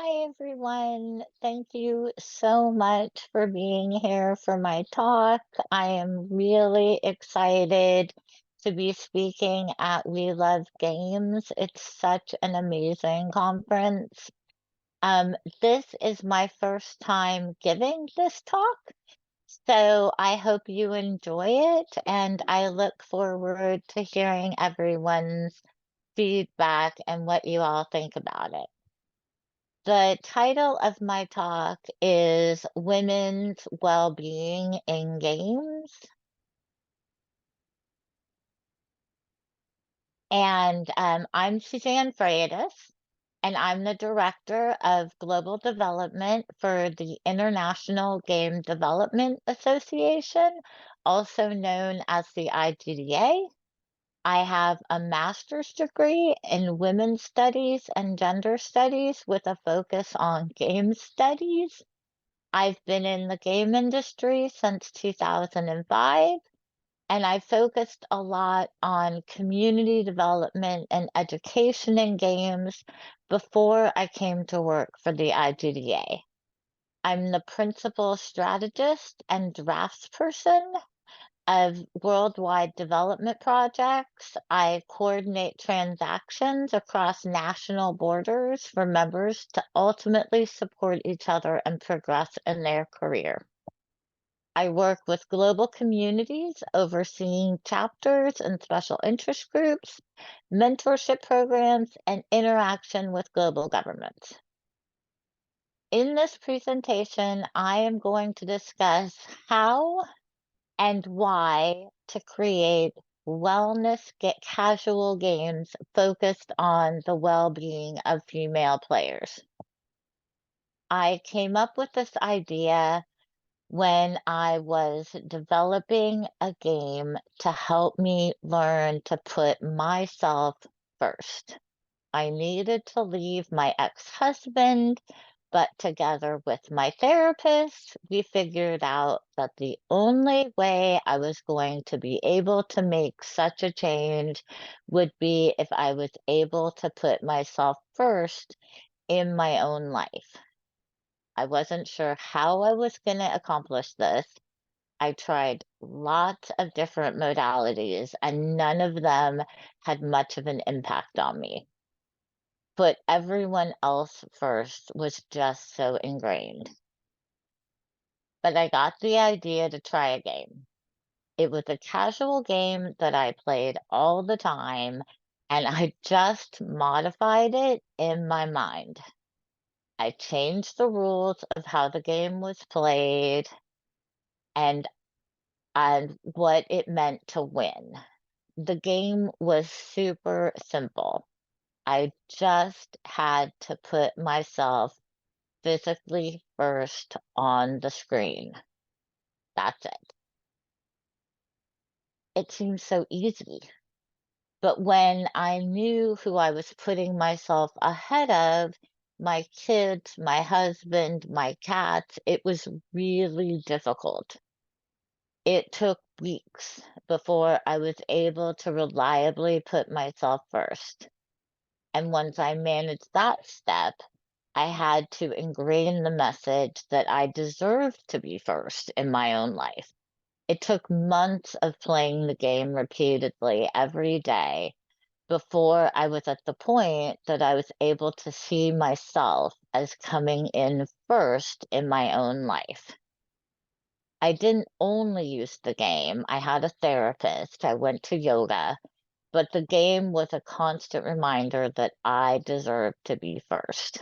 Hi, everyone. Thank you so much for being here for my talk. I am really excited to be speaking at We Love Games. It's such an amazing conference. Um, this is my first time giving this talk, so I hope you enjoy it, and I look forward to hearing everyone's feedback and what you all think about it. The title of my talk is Women's Wellbeing in Games. And I'm Suzanne Freyjadis, and I'm the Director of Global Development for the International Game Development Association, also known as the IGDA. I have a master's degree in women's studies and gender studies with a focus on game studies. I've been in the game industry since 2005, and I focused a lot on community development and education in games before I came to work for the IGDA. I'm the principal strategist and draftsperson of worldwide development projects. I coordinate transactions across national borders for members to ultimately support each other and progress in their career. I work with global communities, overseeing chapters and special interest groups, mentorship programs, and interaction with global governments. In this presentation, I am going to discuss how and why to create casual games focused on the well-being of female players. I came up with this idea when I was developing a game to help me learn to put myself first. I needed to leave my ex-husband, but together with my therapist, we figured out that the only way I was going to be able to make such a change would be if I was able to put myself first in my own life. I wasn't sure how I was going to accomplish this. I tried lots of different modalities, and none of them had much of an impact on me. Put everyone else first was just so ingrained. But I got the idea to try a game. It was a casual game that I played all the time, and I just modified it in my mind. I changed the rules of how the game was played and what it meant to win. The game was super simple. I just had to put myself physically first on the screen. That's it. It seems so easy. But when I knew who I was putting myself ahead of, my kids, my husband, my cats, it was really difficult. It took weeks before I was able to reliably put myself first. And once I managed that step, I had to ingrain the message that I deserved to be first in my own life. It took months of playing the game repeatedly every day before I was at the point that I was able to see myself as coming in first in my own life. I didn't only use the game. I had a therapist. I went to yoga, but the game was a constant reminder that I deserved to be first.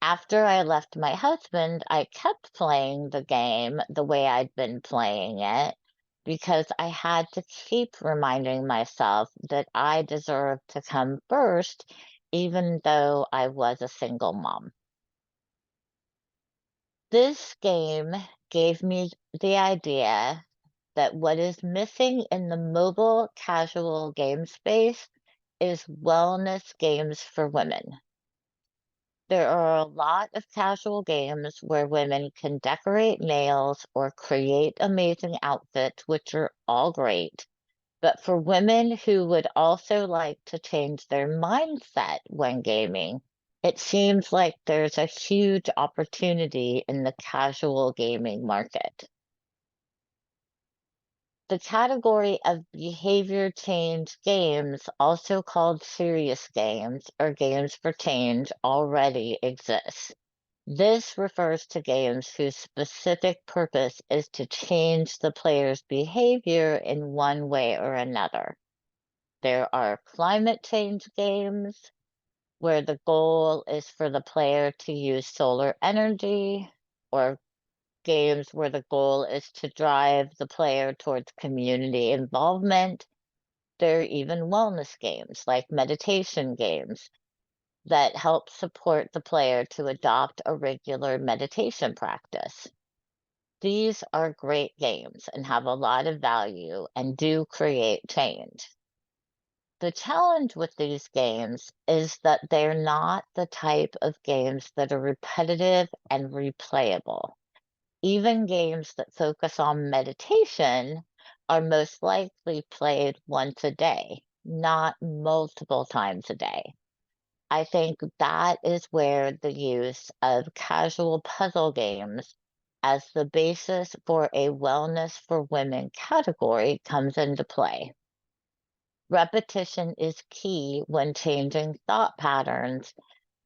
After I left my husband, I kept playing the game the way I'd been playing it because I had to keep reminding myself that I deserved to come first, even though I was a single mom. This game gave me the idea that what is missing in the mobile casual game space is wellness games for women. There are a lot of casual games where women can decorate nails or create amazing outfits, which are all great. But for women who would also like to change their mindset when gaming, It seems like there's a huge opportunity in the casual gaming market. The category of behavior change games, also called serious games or games for change, already exists. This refers to games whose specific purpose is to change the player's behavior in one way or another. There are climate change games where the goal is for the player to use solar energy, or games where the goal is to drive the player towards community involvement. There are even wellness games like meditation games that help support the player to adopt a regular meditation practice. These are great games and have a lot of value and do create change. The challenge with these games is that they're not the type of games that are repetitive and replayable. Even games that focus on meditation are most likely played once a day, not multiple times a day. I think that is where the use of casual puzzle games as the basis for a wellness for women category comes into play. Repetition is key when changing thought patterns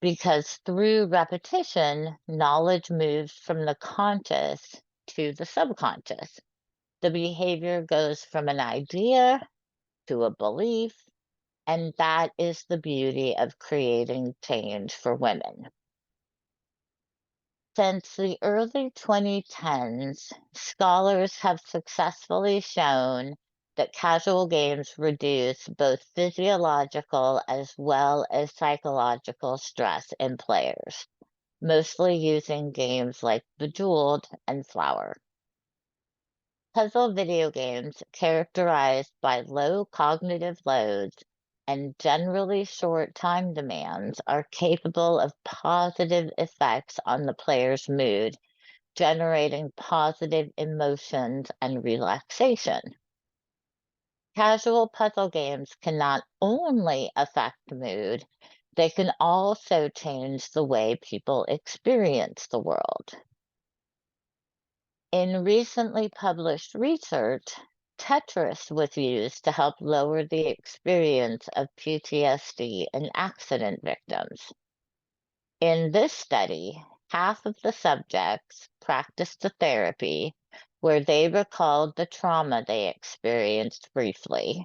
because through repetition, knowledge moves from the conscious to the subconscious. The behavior goes from an idea to a belief, and that is the beauty of creating change for women. Since the early 2010s, scholars have successfully shown that casual games reduce both physiological as well as psychological stress in players, mostly using games like Bejeweled and Flower. Puzzle video games, characterized by low cognitive loads and generally short time demands, are capable of positive effects on the player's mood, generating positive emotions and relaxation. Casual puzzle games can not only affect mood, they can also change the way people experience the world. In recently published research, Tetris was used to help lower the experience of PTSD in accident victims. In this study, half of the subjects practiced the therapy where they recalled the trauma they experienced briefly,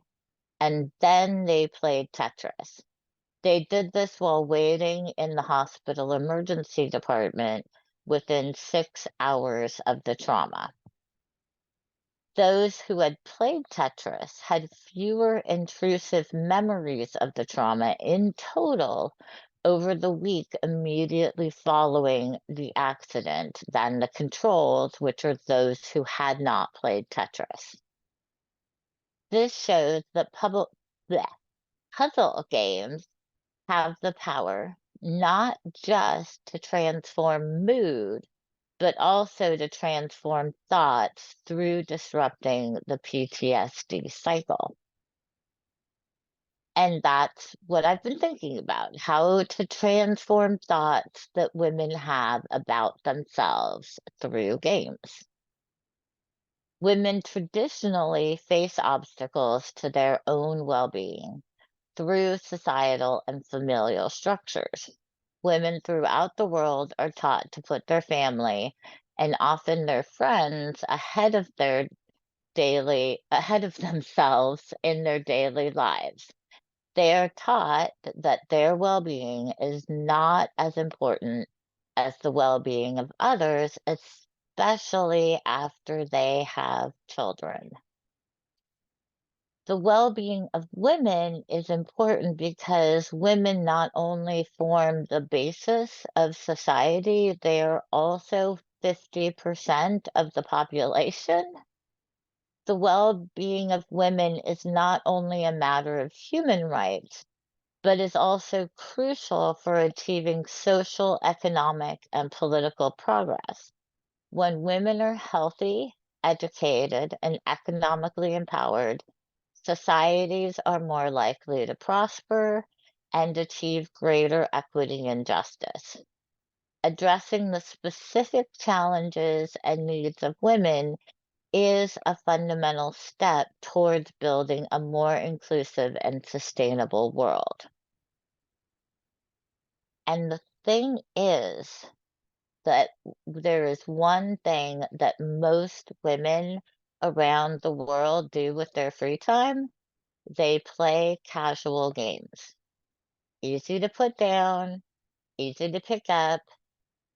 and then they played Tetris. They did this while waiting in the hospital emergency department within 6 hours of the trauma. Those who had played Tetris had fewer intrusive memories of the trauma in total over the week immediately following the accident than the controls, which are those who had not played Tetris. This shows that bleh, puzzle games have the power not just to transform mood, but also to transform thoughts through disrupting the PTSD cycle. And that's what I've been thinking about, how to transform thoughts that women have about themselves through games. Women traditionally face obstacles to their own well being through societal and familial structures. Women throughout the world are taught to put their family and often their friends ahead of themselves in their daily lives. They are taught that their well-being is not as important as the well-being of others, especially after they have children. The well-being of women is important because women not only form the basis of society, they are also 50% of the population. The well-being of women is not only a matter of human rights, but is also crucial for achieving social, economic, and political progress. When women are healthy, educated, and economically empowered, societies are more likely to prosper, and achieve greater equity and justice. Addressing the specific challenges and needs of women is a fundamental step towards building a more inclusive and sustainable world. And the thing is that there is one thing that most women around the world do with their free time. They play casual games. Easy to put down, easy to pick up.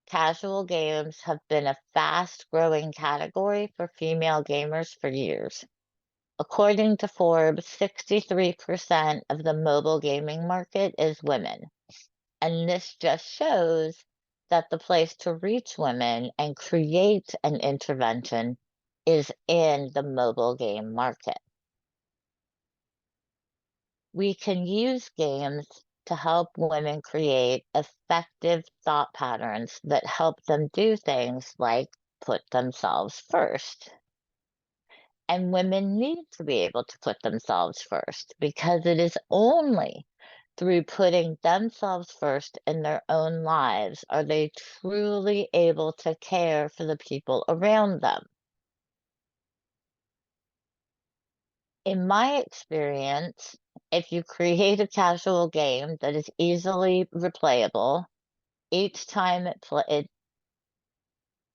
Casual games have been a fast-growing category for female gamers for years. According to Forbes, 63% of the mobile gaming market is women. And this just shows that the place to reach women and create an intervention is in the mobile game market. We can use games to help women create effective thought patterns that help them do things like put themselves first. And women need to be able to put themselves first because it is only through putting themselves first in their own lives are they truly able to care for the people around them. In my experience, if you create a casual game that is easily replayable, each time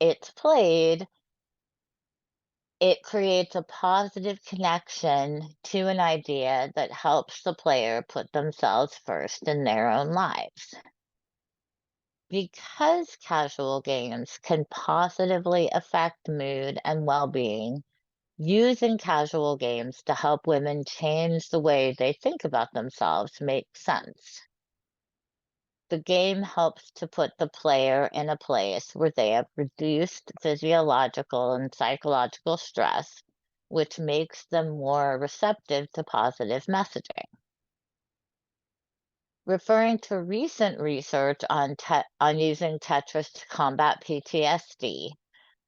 it's played, it creates a positive connection to an idea that helps the player put themselves first in their own lives. Because casual games can positively affect mood and well-being, using casual games to help women change the way they think about themselves makes sense. The game helps to put the player in a place where they have reduced physiological and psychological stress, which makes them more receptive to positive messaging. Referring to recent research on using Tetris to combat PTSD,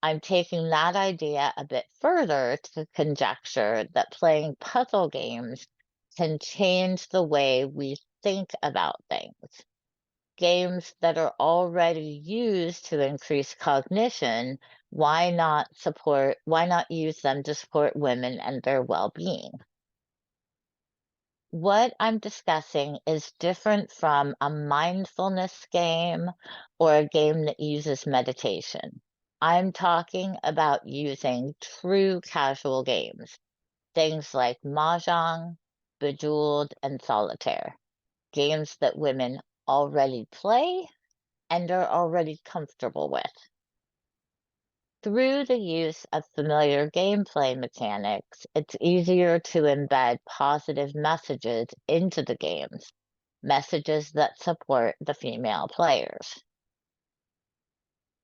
I'm taking that idea a bit further to conjecture that playing puzzle games can change the way we think about things. Games that are already used to increase cognition, why not use them to support women and their well-being? What I'm discussing is different from a mindfulness game or a game that uses meditation. I'm talking about using true casual games, things like mahjong, bejeweled, and solitaire, games that women already play and are already comfortable with. Through the use of familiar gameplay mechanics, it's easier to embed positive messages into the games, messages that support the female players.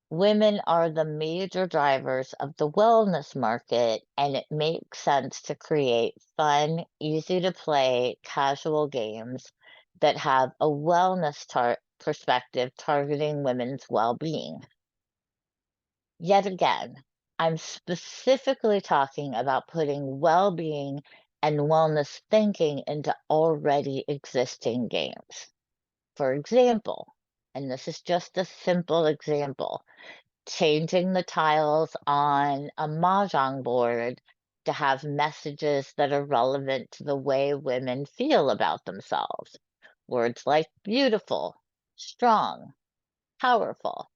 Women are the major drivers of the wellness market, and it makes sense to create fun, easy to play, casual games that have a wellness perspective targeting women's well being. Yet again, I'm specifically talking about putting well being and wellness thinking into already existing games. For example, and this is just a simple example, changing the tiles on a mahjong board to have messages that are relevant to the way women feel about themselves. Words like beautiful, strong, powerful.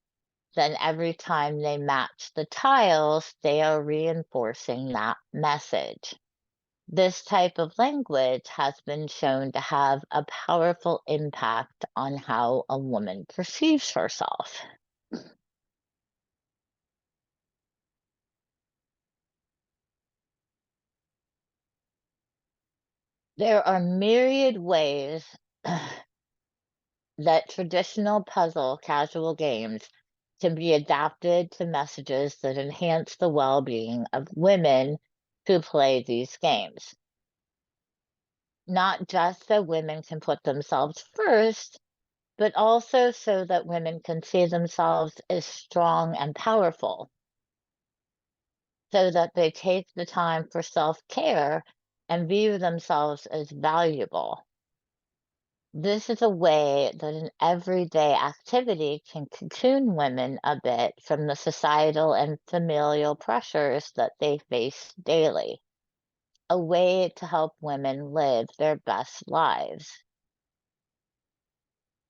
Then every time they match the tiles, they are reinforcing that message. This type of language has been shown to have a powerful impact on how a woman perceives herself. There are myriad ways that traditional puzzle casual games can be adapted to messages that enhance the well being of women who play these games. Not just so women can put themselves first, but also so that women can see themselves as strong and powerful, so that they take the time for self care and view themselves as valuable. This is a way that an everyday activity can cocoon women a bit from the societal and familial pressures that they face daily, a way to help women live their best lives.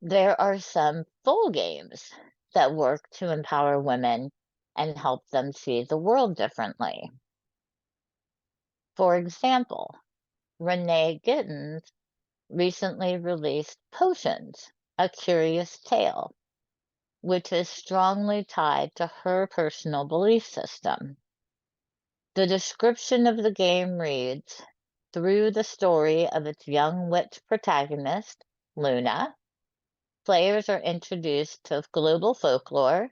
There are some full games that work to empower women and help them see the world differently. For example, Renee Gittins recently released Potions, A Curious Tale, which is strongly tied to her personal belief system. The description of the game reads, through the story of its young witch protagonist, Luna, players are introduced to global folklore,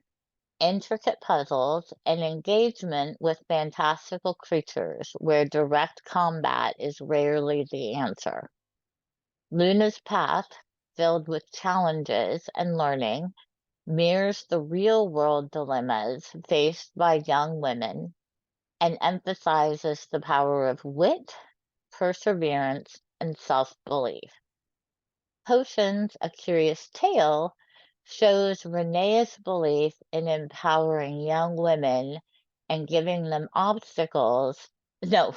intricate puzzles, and engagement with fantastical creatures where direct combat is rarely the answer. Luna's path, filled with challenges and learning, mirrors the real world dilemmas faced by young women and emphasizes the power of wit, perseverance, and self belief. Potions, A Curious Tale shows Renee's belief in empowering young women and giving them no,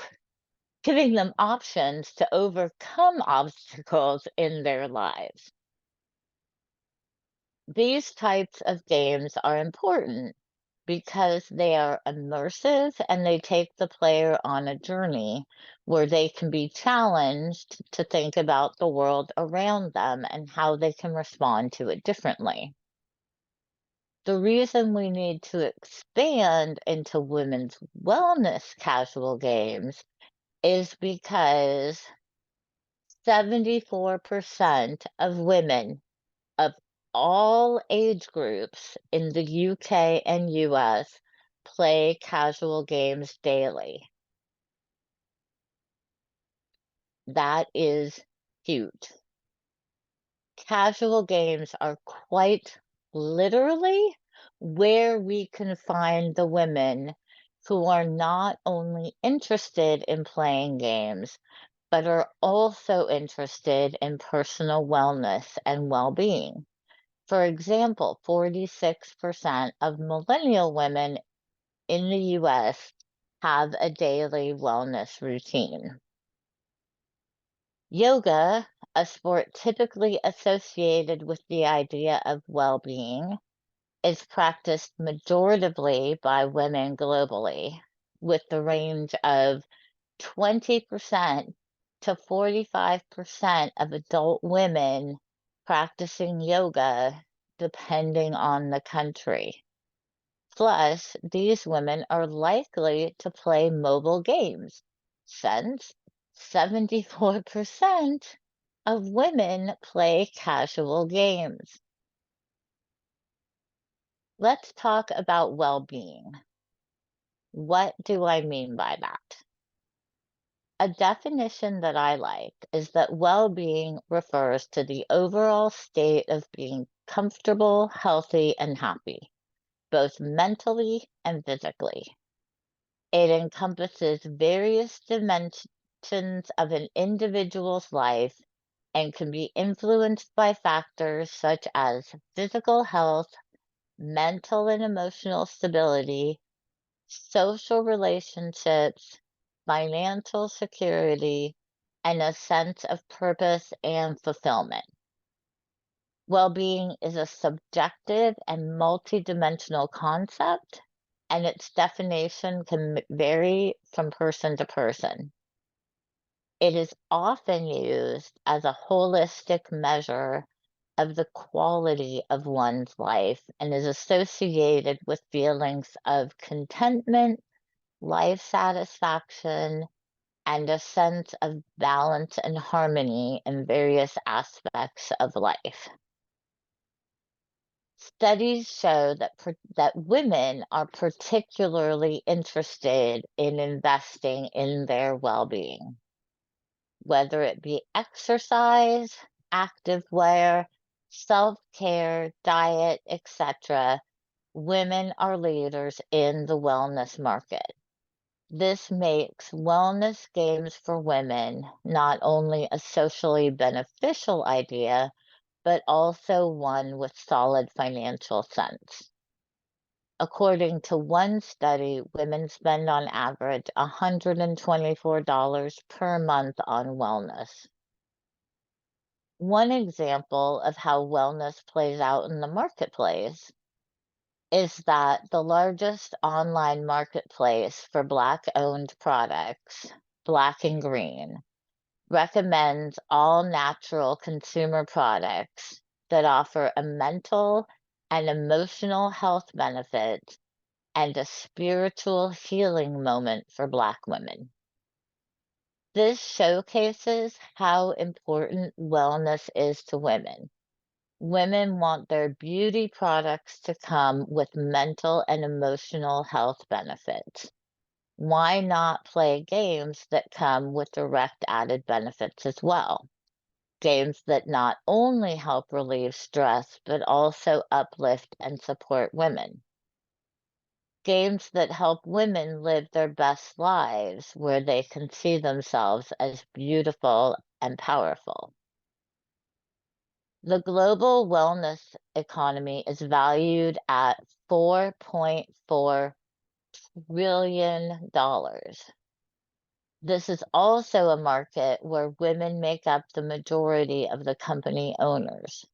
giving them options to overcome obstacles in their lives. These types of games are important because they are immersive and they take the player on a journey where they can be challenged to think about the world around them and how they can respond to it differently. The reason we need to expand into women's wellness casual games is because 74% of women of all age groups in the UK and US play casual games daily. That is huge. Casual games are quite literally where we can find the women who are not only interested in playing games, but are also interested in personal wellness and well being. For example, 46% of millennial women in the US have a daily wellness routine. Yoga, a sport typically associated with the idea of well being, is practiced majoritively by women globally, with the range of 20% to 45% of adult women practicing yoga, depending on the country. Plus, these women are likely to play mobile games, since 74% of women play casual games. Let's talk about well being. What do I mean by that? A definition that I like is that well being refers to the overall state of being comfortable, healthy, and happy, both mentally and physically. It encompasses various dimensions of an individual's life and can be influenced by factors such as physical health, mental and emotional stability, social relationships, financial security, and a sense of purpose and fulfillment. Well being is a subjective and multidimensional concept, and its definition can vary from person to person. It is often used as a holistic measure of the quality of one's life and is associated with feelings of contentment, life satisfaction, and a sense of balance and harmony in various aspects of life. Studies show that women are particularly interested in investing in their well-being, whether it be exercise, active wear, self-care, diet, etc. Women are leaders in the wellness market. This makes wellness games for women not only a socially beneficial idea, but also one with solid financial sense. According to one study, women spend on average $124 per month on wellness. One example of how wellness plays out in the marketplace is that the largest online marketplace for Black-owned products, Black and Green, recommends all natural consumer products that offer a mental and emotional health benefit and a spiritual healing moment for Black women. This showcases how important wellness is to women. Women want their beauty products to come with mental and emotional health benefits. Why not play games that come with direct added benefits as well? Games that not only help relieve stress, but also uplift and support women. Games that help women live their best lives where they can see themselves as beautiful and powerful. The global wellness economy is valued at $4.4 trillion. This is also a market where women make up the majority of the company owners.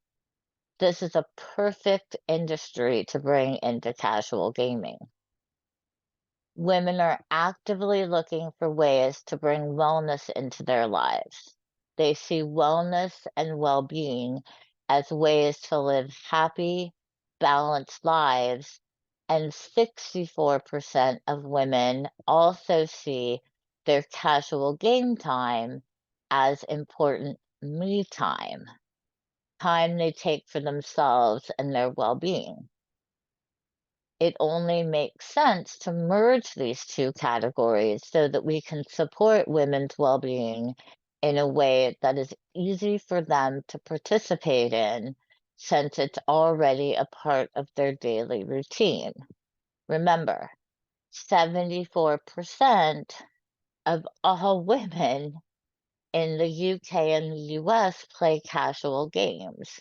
This is a perfect industry to bring into casual gaming. Women are actively looking for ways to bring wellness into their lives. They see wellness and well being as ways to live happy, balanced lives, and 64% of women also see their casual game time as important me time, time they take for themselves and their well being. It only makes sense to merge these two categories so that we can support women's well-being in a way that is easy for them to participate in, since it's already a part of their daily routine. Remember, 74% of all women in the UK and the US play casual games.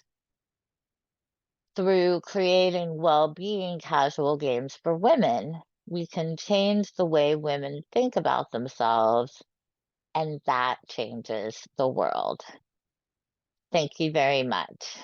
Through creating well-being casual games for women, we can change the way women think about themselves, and that changes the world. Thank you very much.